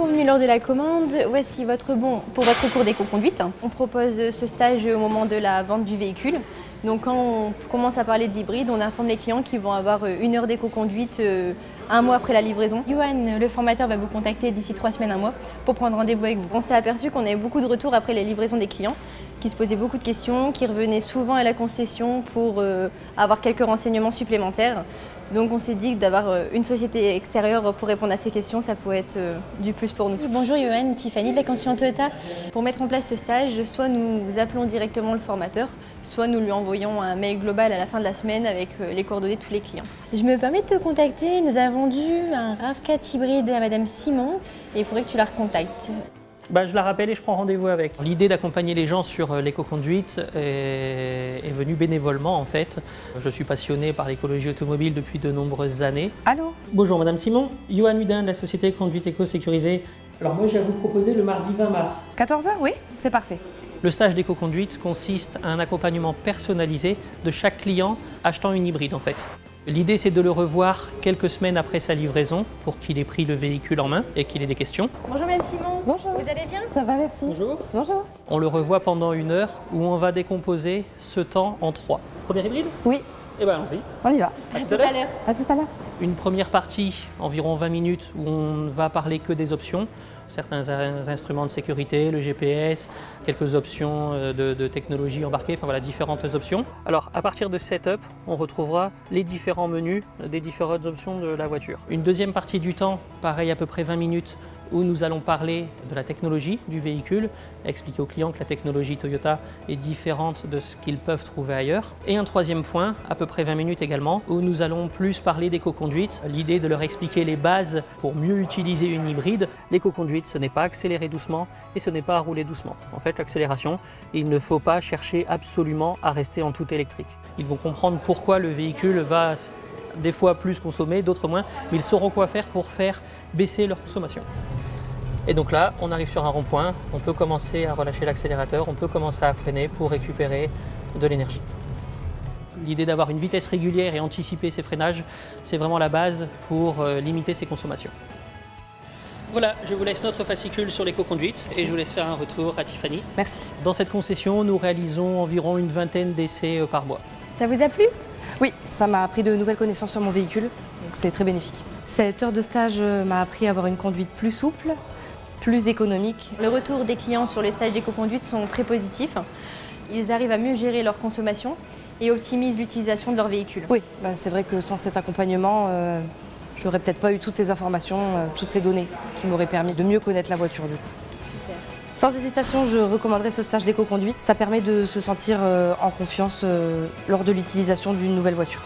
convenu lors de la commande, voici votre bon pour votre cours d'éco-conduite. On propose ce stage au moment de la vente du véhicule. Donc quand on commence à parler de l'hybride, on informe les clients qu'ils vont avoir 1 heure d'éco-conduite 1 mois après la livraison. Johan, le formateur, va vous contacter d'ici 3 semaines, 1 mois pour prendre rendez-vous avec vous. On s'est aperçu qu'on avait beaucoup de retours après les livraisons des clients, qui se posaient beaucoup de questions, qui revenaient souvent à la concession pour avoir quelques renseignements supplémentaires. Donc on s'est dit que d'avoir une société extérieure pour répondre à ces questions, ça pourrait être du plus pour nous. Bonjour Johan, Tiffany de la concession Toyota. Pour mettre en place ce stage, soit nous appelons directement le formateur, soit nous lui envoyons un mail global à la fin de la semaine avec les coordonnées de tous les clients. Je me permets de te contacter, nous avons vendu un RAV4 hybride à Madame Simon et il faudrait que tu la recontactes. Je la rappelle et je prends rendez-vous avec. L'idée d'accompagner les gens sur l'éco-conduite est venue bénévolement en fait. Je suis passionné par l'écologie automobile depuis de nombreuses années. Allô? Bonjour Madame Simon, Johan Hudin de la société Conduite Éco-Sécurisée. Alors moi j'ai à vous proposer le mardi 20 mars. 14h, oui, c'est parfait. Le stage d'éco-conduite consiste à un accompagnement personnalisé de chaque client achetant une hybride en fait. L'idée c'est de le revoir quelques semaines après sa livraison pour qu'il ait pris le véhicule en main et qu'il ait des questions. Bonjour Madame Simon. Bonjour. Vous allez bien? Ça va, merci. Bonjour. Bonjour. On le revoit pendant 1 heure où on va décomposer ce temps en 3. Première hybride? Oui, Eh bien allons-y. on y va. À tout à l'heure. À tout à l'heure. Une première partie, environ 20 minutes, où on ne va parler que des options. Certains instruments de sécurité, le GPS, quelques options de technologie embarquée, enfin voilà, différentes options. Alors à partir de Setup, on retrouvera les différents menus des différentes options de la voiture. Une deuxième partie du temps, pareil à peu près 20 minutes, où nous allons parler de la technologie du véhicule, expliquer aux clients que la technologie Toyota est différente de ce qu'ils peuvent trouver ailleurs. Et un troisième point, à peu près 20 minutes également, où nous allons plus parler d'éco-conduite, l'idée de leur expliquer les bases pour mieux utiliser une hybride. L'éco-conduite, ce n'est pas accélérer doucement et ce n'est pas rouler doucement. En fait, l'accélération, il ne faut pas chercher absolument à rester en tout électrique. Ils vont comprendre pourquoi le véhicule va des fois plus consommer, d'autres moins, mais ils sauront quoi faire pour faire baisser leur consommation. Et donc là, on arrive sur un rond-point, on peut commencer à relâcher l'accélérateur, on peut commencer à freiner pour récupérer de l'énergie. L'idée d'avoir une vitesse régulière et anticiper ses freinages, c'est vraiment la base pour limiter ses consommations. Voilà, je vous laisse notre fascicule sur l'éco-conduite et je vous laisse faire un retour à Tiffany. Merci. Dans cette concession, nous réalisons environ une vingtaine d'essais par mois. Ça vous a plu? Oui, ça m'a appris de nouvelles connaissances sur mon véhicule, donc c'est très bénéfique. Cette heure de stage m'a appris à avoir une conduite plus souple, plus économique. Le retour des clients sur le stage d'éco-conduite sont très positifs. Ils arrivent à mieux gérer leur consommation et optimisent l'utilisation de leur véhicule. Oui, c'est vrai que sans cet accompagnement, j'aurais peut-être pas eu toutes ces informations, toutes ces données qui m'auraient permis de mieux connaître la voiture du coup. Super. Sans hésitation, je recommanderais ce stage d'éco-conduite. Ça permet de se sentir en confiance lors de l'utilisation d'une nouvelle voiture.